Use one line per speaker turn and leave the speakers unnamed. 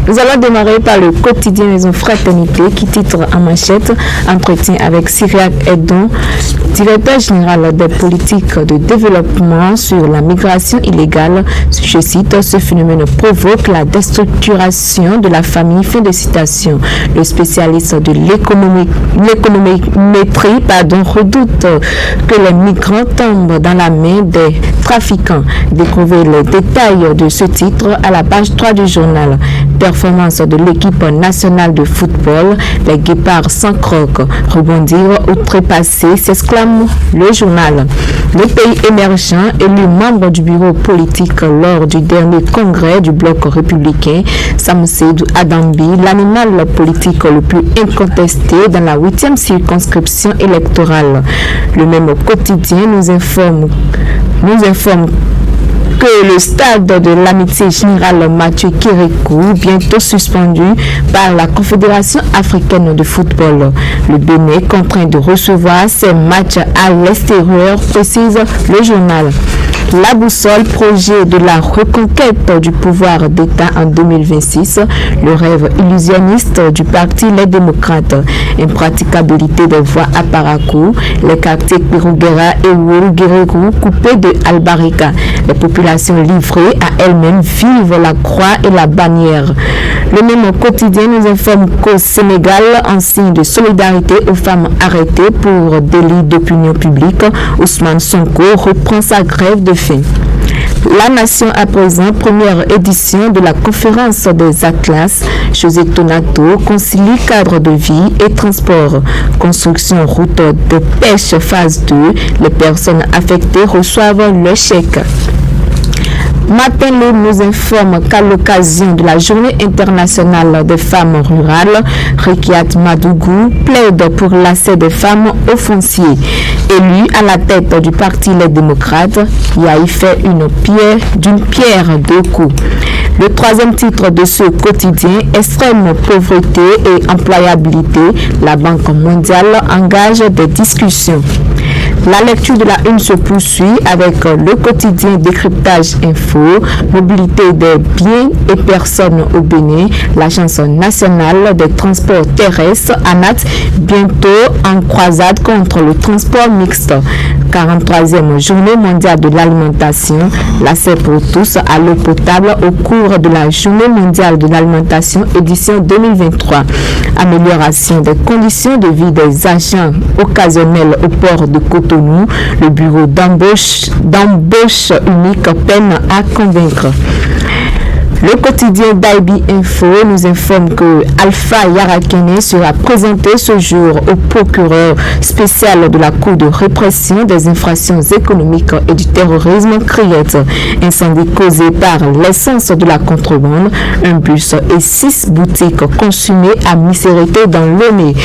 Nous allons démarrer par le quotidien Maison Fraternité qui titre en manchette Entretien avec Cyriac Edon, directeur général des politiques de développement sur la migration illégale. Je cite, ce phénomène provoque la déstructuration de la famille. Fin de citation. Le spécialiste de l'économétrie redoute que les migrants tombent dans la main des trafiquants. Découvrez les détails de ce titre à la page 3 du journal. Performance de l'équipe nationale de football, les guépards sans croc, rebondir, outrepasser, s'exclame le journal. Le pays émergent, élu membre du bureau politique lors du dernier congrès du bloc républicain, Samseydou Adambi, l'animal politique le plus incontesté dans la 8e circonscription électorale. Le même quotidien nous informe que le stade de l'amitié générale Mathieu Kérékou, bientôt suspendu par la Confédération africaine de football. Le Bénin contraint de recevoir ses matchs à l'extérieur, précise le journal. La boussole, projet de la reconquête du pouvoir d'État en 2026, le rêve illusionniste du parti Les Démocrates, impraticabilité des voies à Parakou, les quartiers Pirouguera et Ououguérérou coupés de Albarika, les populations livrées à elles-mêmes vivent la croix et la bannière. Le même quotidien nous informe qu'au Sénégal, en signe de solidarité aux femmes arrêtées pour délit d'opinion publique, Ousmane Sonko reprend sa grève de faim. La Nation à présent, première édition de la conférence des Atlas. José Tonato concilie cadre de vie et transport. Construction route de pêche phase 2. Les personnes affectées reçoivent le chèque. Matin nous informe qu'à l'occasion de la Journée internationale des femmes rurales, Rekiat Madougou plaide pour l'accès des femmes au foncier. Élu à la tête du parti Les Démocrates, il a y fait d'une pierre deux coups. Le troisième titre de ce quotidien, extrême pauvreté et employabilité, la Banque mondiale engage des discussions. La lecture de la une se poursuit avec le quotidien Décryptage Info, mobilité des biens et personnes au Bénin, l'Agence nationale des transports terrestres, ANAT, bientôt en croisade contre le transport mixte. 43e journée mondiale de l'alimentation, l'accès pour tous à l'eau potable au cours de la Journée mondiale de l'alimentation édition 2023. Amélioration des conditions de vie des agents occasionnels au port de Cotonou, le bureau d'embauche unique peine à convaincre. Le quotidien d'Aibi Info nous informe que Alpha Yarakene sera présenté ce jour au procureur spécial de la Cour de répression des infractions économiques et du terrorisme Criette. Incendie causé par l'essence de la contrebande, un bus et 6 boutiques consumées à Misérité dans Lomé.